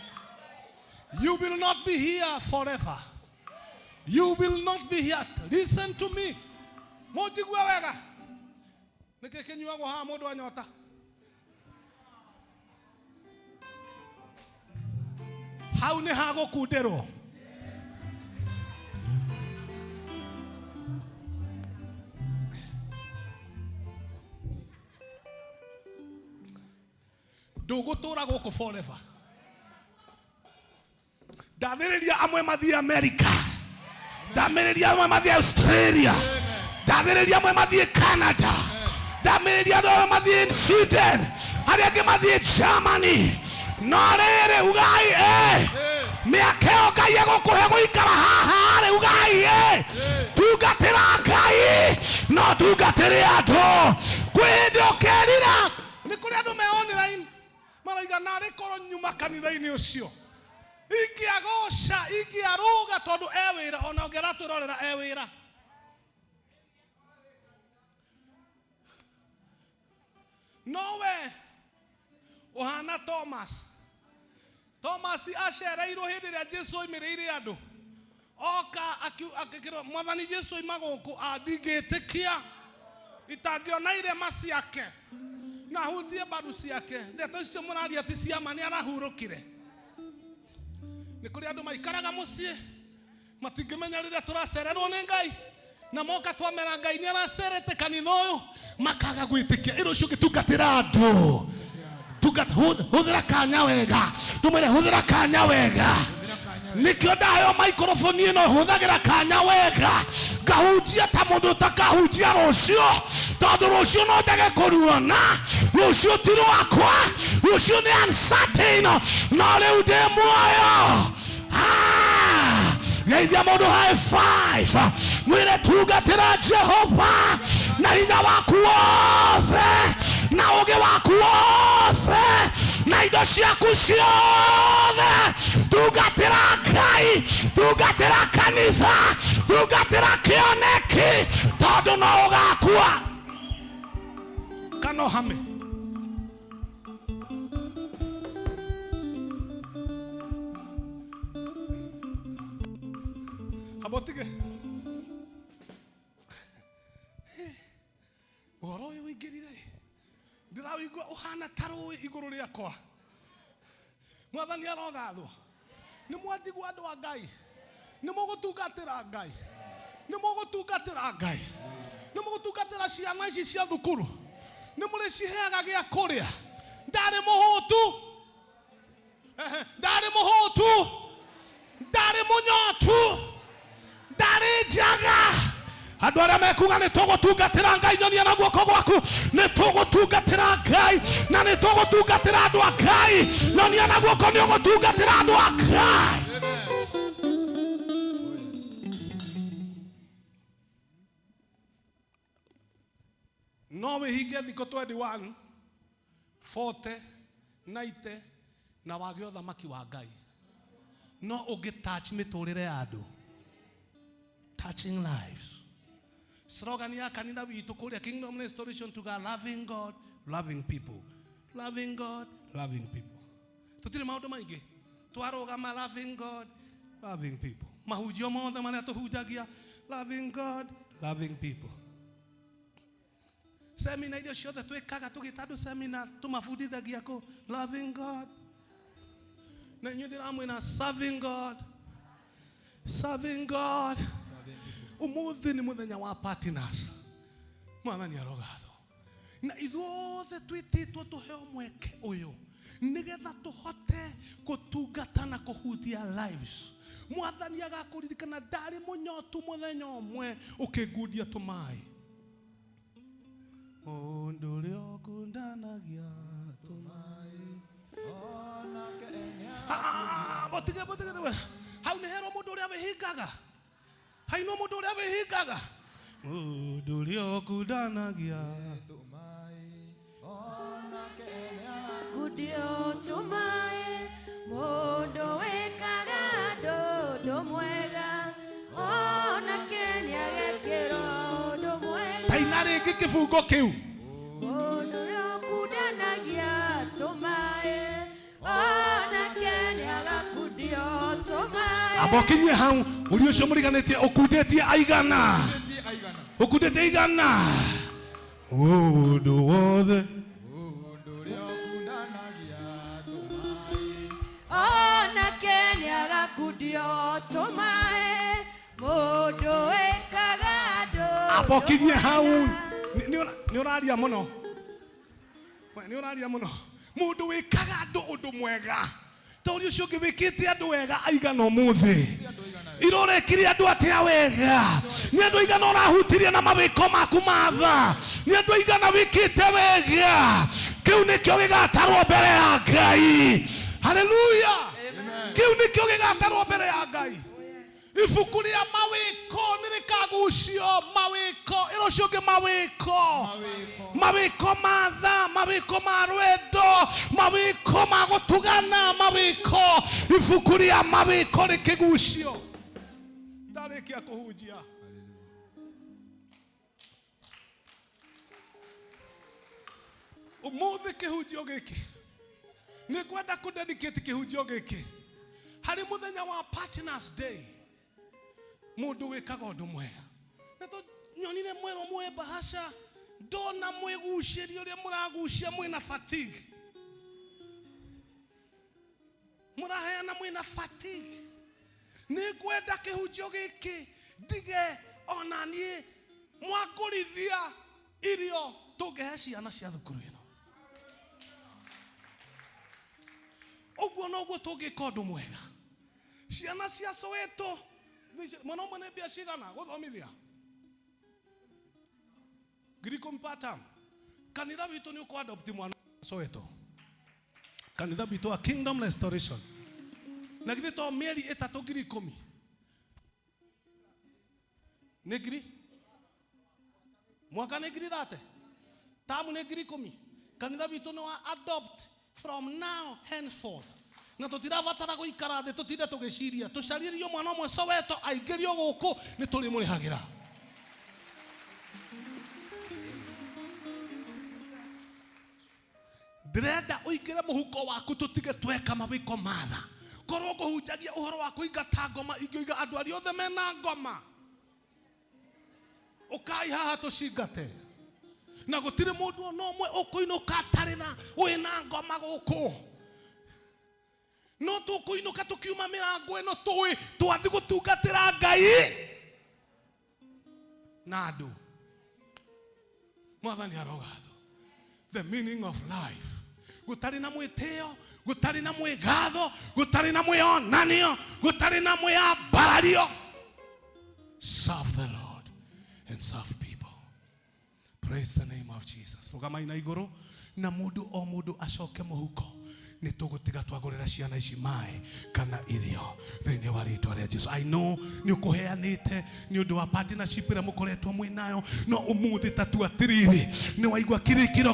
You will not be here forever. You will not be here. Listen to me. Motigwa wega. Nike kenywa go ha mundu anyota. Hau ni hago kudero. Ndugutura guku forever. Ndathiriria amwe mathie America, ndathiriria amwe mathie Australia, ndathiriria amwe mathie Canada, ndathiriria amwe mathie Sweden, aria angi mathie Germany. No riri ugai miaka iyo Ngai agukuhe guikara haha ri ugai tungatira Ngai no tungatire andu. Kwindi ukerira ni kuri andu me online maraiga nari korwo nyuma kanitha-ini ucio ingiagosha ingiaruga tondu ewira ona ungeraturorera ewira. Nowe uhana Thomas acereirwo hindi iria Jesu oimiriire andu oka akikirwo mwathani Jesu oima guku ndingitikia itangiona irema ciake na hutie mbaru ciake. Ndeto icio muraria ti ciama ni arahurukire. Ni kuri andu maikaraga mucii matingimenya riria turacererwo ni Ngai na moka twamera Ngai ni aracerete kanitha uyu makaga gwitikia. Iro cio gitungatira andu, huthira kanya wega. Ndumire huthira kanya wega. Nikio ndayo microphone ino huthagira kanya wega ngahunjia ta mundu utakahunjia rucio, tondu rucio no ndege kuruona. Rucio ti rwakwa, rucio ni uncertain, no riu ndi muoyo. Geithia mundu high five, mwire tungatira Jehova na hinya waku wothe na ugi waku wothe na indo ciaku ciothe. Tungatira Ngai, tungatira kanitha, tungatira kioneki tondu no ugakua. Kano hame abotige uhoro uyu wingirire ndirawigua uhana taruwi iguru riakwa. Mwathani arogathwo ni mwathigwa andu a Ngai Nĩ mũgũtungatĩra Ngai. Nĩ mũgũtungatĩra Ngai. Nĩ mũgũtungatĩra ciana ici cia thukuru. Nĩ mũrĩciheaga gĩa kũrĩa. Ndarĩ mũhũtu. Ndarĩ mũhũtu. Ndarĩ mũnyotu. Ndarĩ njaga. Andũ arĩa mekuga nĩ tũgũtungatĩra Ngai, nyonia na guoko gwaku. Nĩ tũgũtungatĩra Ngai na nĩ tũgũtungatĩra andũ a Ngai. Nyonia na guoko nĩ ũgũtungatĩra andũ a Ngai. No wĩhinge thikũ 21, 40, 90 na wage ũthamaki wa Ngai. No ũngĩ-touch mĩtũrĩre ya andũ. Touching lives. Slogan ya kanitha witũ kũrĩa Kingdom Restoration tuga loving God, loving people. Loving God, loving people. Tũtirĩ maũndũ maingĩ. Twarũgama loving God, loving people. Mahunjio mothe marĩa tũhunjagia loving God, loving people. Seminar iria ciothe twĩkaga tũgĩta andũ seminar tũmabundithagia kũ loving God. Na inyuĩ ndĩramwĩra serving God. Serving God. Ũmũthĩ nĩ mũthenya wa partners. Mwathani arogatho. Na ithuothe twĩtĩtwo tũheo mweke ũyũ nĩgetha tũhote gũtungata na kũhutia lives. Mwathani agakũririkana ndarĩ mũnyotu mũthenya ũmwe ũkĩngundia tũmaĩ. Mũndũ ũrĩa ũkundanagia tũmaĩ. Botige. Hau nĩ hero mũndũ ũrĩa wĩhingaga. Haino mũndũ ũrĩa wĩhingaga. Mũndũ ũrĩa ũkundanagia tũmaĩ. Kundio tũmaĩ. Mũndũ wĩkaga ũndũ mwega. Ona Kenya gekĩro ũndũ mwega. Taina rĩngĩ kĩbungo kĩu. Mũndũ ũrĩa ũkundanagia tũmaĩ. Ona Kenya gakundio tũmaĩ. Abokinyie hau ũrĩa ũcio mũriganĩtie ũkundĩtie aigana. Ũkundĩtie aigana. Ũndũ wothe. Mũndũ ũrĩa ũkundanagia tũmaĩ. Ona Kenya gakundio tũmaĩ. Mũndũ wĩkaga ũndũ. Abokinyie hau. Nĩ ũraria mũno. Nĩ ũraria mũno. Mũndũ wĩkaga ũndũ mwega. Tũrĩ ũcio ũngĩ wĩkĩte andũ wega aigana ũmũthĩ. Irorekire andũ atĩa wega. Nĩ andũ aigana ũrahutirie na mawĩko maku matha. Nĩ andũ aigana wĩkĩte wega. Kĩu nĩkĩo gĩgatarwo mbere ya Ngai. Haleluya. Kĩu nĩkĩo gĩgatarwo mbere ya Ngai. Ibuku rĩa mawĩko nĩrĩkagucio mawĩko. Ĩrocio ũngĩ mawĩko. Mawĩko ma tha, mawĩko ma rwendo, mawĩko ma gũtugana, mawĩko. Ibuku rĩa mawĩko rĩkĩgucio. Ndarĩkia kũhunjia. Ũmũthĩ kĩhunjio gĩkĩ nĩngwenda kũdedicate kĩhunjio gĩkĩ harĩ mũthenya wa Partners Day. Mũndũ wĩkaga ũndũ mwega. Na nyonire mwero mwe bahasha ndona mwĩgucĩrio ũrĩa mũragucia mwĩna fatigue. Mũraheana mwĩna fatigue. Nĩngwenda kĩhunjio gĩkĩ ndige ona niĩ mwakũrithia irio tũngĩhe ciana cia thukuru ĩno. Ũguo noguo tũngĩka ũndũ mwega. Ciana cia Soweto mwana ũmwe nĩ mbia cigana gũthomithia. Ngiri mpata. Kanitha witũ nĩ ũkũ-adopt mwana Soweto. Kanitha witũ wa Kingdom Restoration. Na githĩ to mĩeri 3 ngiri 10. Nĩ ngiri? Mwaka nĩ ngiri 30. Tamu nĩ ngiri 10. Kanitha witũ nĩ wa adopt from now henceforth. Na tũtirabatara gũikara thĩ tũtinde tũgĩciria. Tũcaririo mwana ũmwe Soweto aingĩrio gũkũ nĩ tũrĩmũrĩhagĩra. Ndĩrenda ũingĩre mũhuko waku tũtige tweka mawĩko matha. Korwo ngũhunjagia ũhoro wa kũingata ngoma ingĩiga andũ arĩa othe mena ngoma. Ũkai haha tũcingate. Na gũtirĩ mũndũ ona ũmwe ũkũinũka atarĩ na wĩna ngoma gũkũ. no tukuinuka tukiuma mirango ino twathi gutungatira Ngai na andu. Mwathani arogatho. The meaning of life. Gutari na mwiteo, gutari na mwigatho, gutari na mwionanio, gutari na mwambarario. Serve the Lord and serve people. Praise the name of Jesus. Rugama ina iguru na mundu o mundu acoke muhuko. Ni tugutiga twagurira ciana ici mai kana irio thiini wa ritwa ria Jesus. I know ni ukuheanite ni undu wa partnership ria mukoretwo mwinayo, no umuthi tatu atiriri ni waigua kirikiro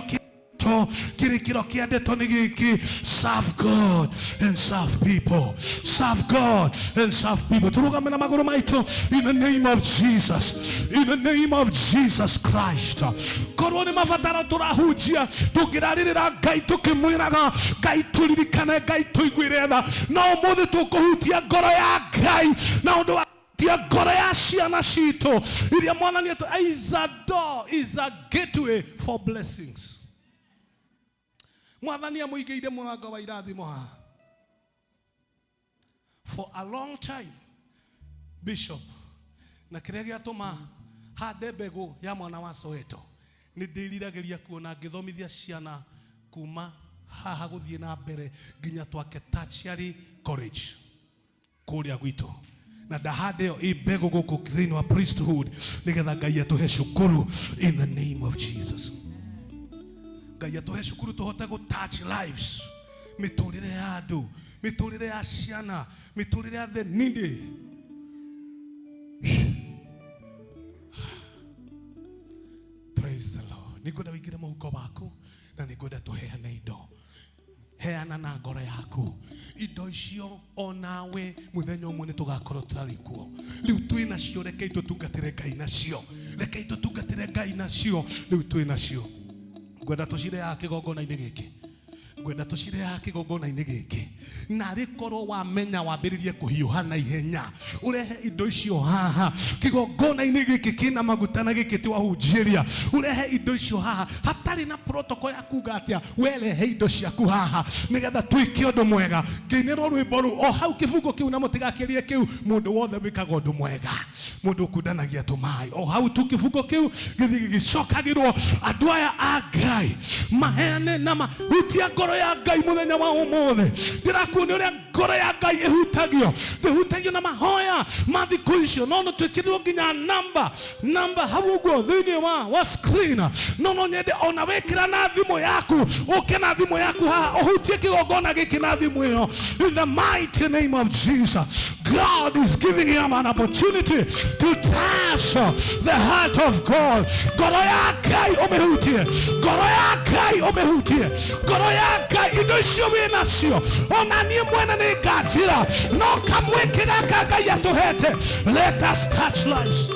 kia ndeto ni giki. Serve God and serve people. Serve God and serve people. Turugame na maguru maitu in the name of Jesus. In the name of Jesus Christ. Korwo ni mabataro turahunjia tungiraririra Ngai tukimwiraga Ngai turirikane Ngai tuiguire tha no umuthi tukuhutia ngoro ya Ngai na undu wa ngoro ya ciana citu iria mwathani etu is a door, is a gateway for blessings. Mwathani amuigeire murango wa irathimo ha. For a long time, Bishop, na kiria giatuma hande mbegu ya mwana wa Soweto ni ndiriragiria kuona ngithomithia ciana kuma haha guthie na mbere nginya twake tertiary college kuria gwitu, na ndahande yo mbegu guku thiini wa priesthood nigetha Ngai atuhe cukuru in the name of Jesus. Ngai atuhe cukuru tuhote gu touch lives, miturire ya andu, miturire ya ciana, miturire ya the needy. Praise the Lord. Nigoda wigire muhuko waku na nigoda tuheane indo. Heana na ngoro yaku indo icio onawe muthenya umwe ni tugakorwo tutari kuo. Riu twina cio rekei tutungatire Ngai nacio, rekei tutungatire Ngai nacio, riu twina cio. Ngwenda tucire ya kigongona-ini giki, ngwenda tucire ya kigongona-ini giki na rikorwo wamenya wambiririe kuhiuha na ihenya urehe indo icio haha kigongona-ini giki kina maguta na giki twahunjiria. Urehe indo icio haha hatari na protocol ya kuga atia, werehe indo ciaku haha nigetha twike undu mwega. Ngiinirwo rwimbo ru o hau kifungo kiu na mutigakirie kiu mundu wothe wikaga undu mwega, mundu kundanagia tumai o hau tu kifungo kiu githi gicokagirwo andu aya a Ngai maheane na mahutia ngoro ya Ngai muthenya wa umuthi. Ndirakuona uria ngoro ya Ngai ihutagio na mahoya ma thiku icio, no twikirirwo nginya namba hau guo thiini wa screen. No nyende ona wekira na thimu yaku, uke na thimu yaku haha uhutie kigongona giki na thimu iyo in the mighty name of Jesus. God is giving him an opportunity to touch the heart of God. Ngoro ya Ngai umehutie, ngoro ya Ngai umehutie, ngoro ya Ngai indo icio winacio ona nie mwene ni ngathira no kamweke gaka Ngai atuhete. Let us touch lives.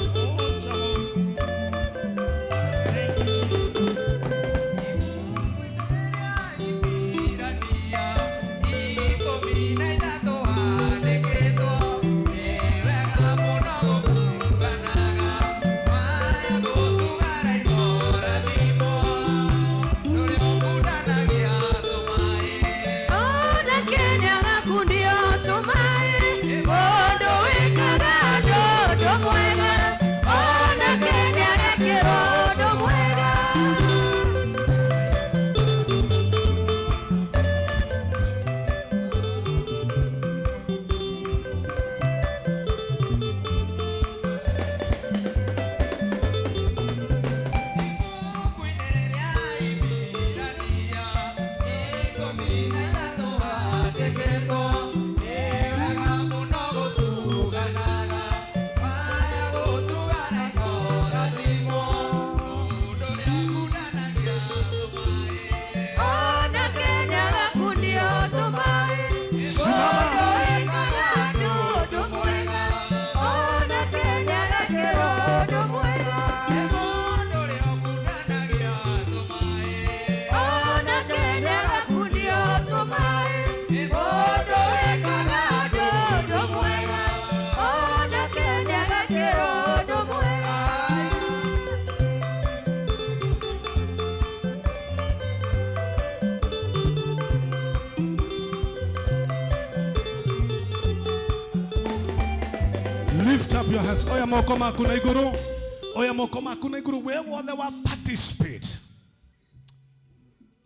Mwega Lift up your hands. Oya moko maku na iguru. Oya moko maku na iguru. Where they were participate.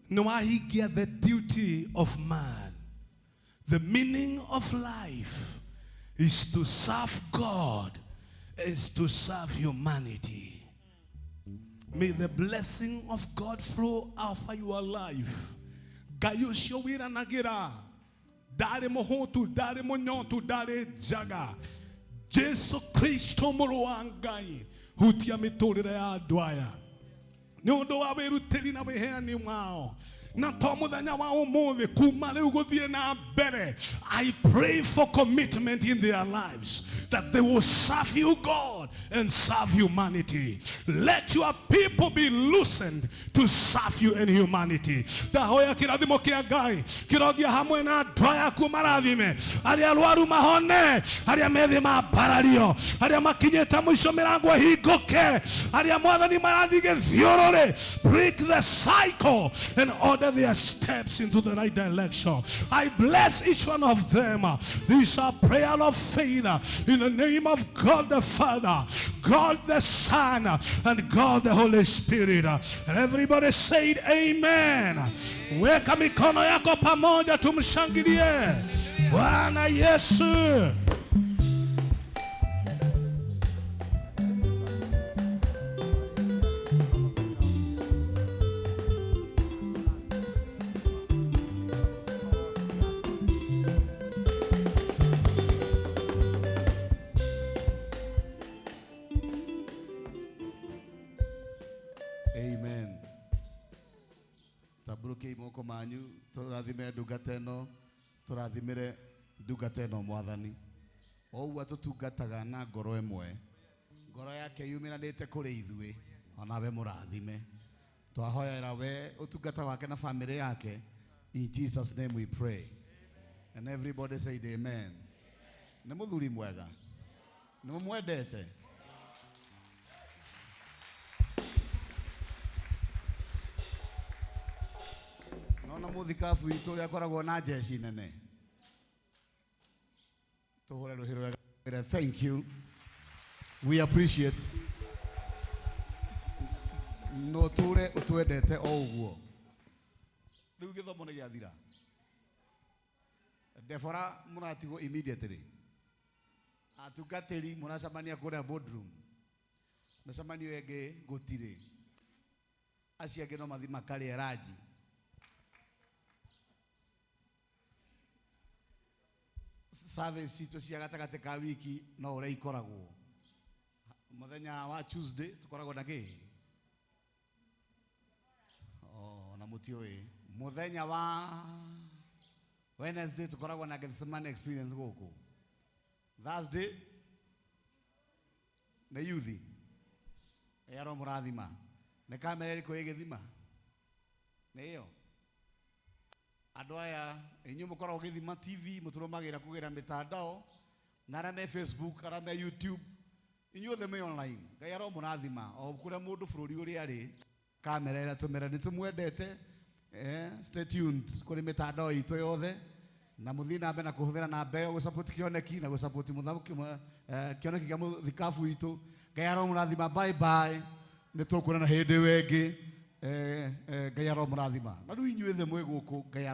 No, I get the duty of man. The meaning of life is to serve God, is to serve humanity. May the blessing of God flow over your life. Gayo showira nagira. Dare mohotu, dare monyotu, dare jaga. Jesu Kristo muruangai. Hutia mitorire ya dwaya. Nyondo wa beruteri na behani wao. Na tomuthenya wa umuthi kuma riu guthie na mbere. I pray for commitment in their lives, that they will serve you, God, and serve humanity. Let your people be loosened to serve you and humanity. Dahoya kirathimo kia Ngai kirogia hamwe na dwaya kumarathime. Aria alwaru mahone, aria methi mabarario, aria makinyete mwisho mirango hinguke, aria mwathani marathi githiururi. Break the cycle and order their steps into the right direction. I bless each one of them. These are prayer of faith in the name of God the Father, God the Son, and God the Holy Spirit. And everybody said amen. Weka mikono yako pamoja tumshangilie Bwana Yesu. Amen. Tabruke moko manyu turathime ndugateno turathimire ndugateno mwathani ou atutungataga na ngoro emwe ngoro yake yumiranite kuri ithui onawe murathime twahoyera we utungata wake na family yake. In Jesus name we pray, and everybody said amen. Ni muthuri mwega, ni mumwendete. Nona muthikabu itu ria koragwo na jeshi nene tuhore ruhiro wega. Thank you, we appreciate. No ture utwendete o uguo. Riu githomo ni giathira Defora muratigo immediately. Atungatiri muracamania kuria boardroom, macamanio enge gutire, acio angi no mathi makaria ranji. Service itu cia gatagate ka wiki no uria ikoragwo. Muthenya wa Tuesday tukoragwo na ki na mutioi. Muthenya wa Wednesday tukoragwo na Gethsemane experience goko. Thursday na youthi yaro murathima ne kamera iko igithima ne iyo andu aya inyu mukoragwo githima TV muturumagira kugira mitandao na rame Facebook rame YouTube inyu the me online yaro murathima o kuria mundu bururi uri ari kamera ira tumera ni tumwendete. Stay tuned kuri mitandao itu yothe na muthina ambe na kuhuthira na mbeo gu support kioneki na gu support muthamuki kioneki kya muthikabu itu ngayaro murathima. Bye bye, ni tukuna na hindi wengi ngayaro murathima na riu inyuothe mwe guku ngayaro.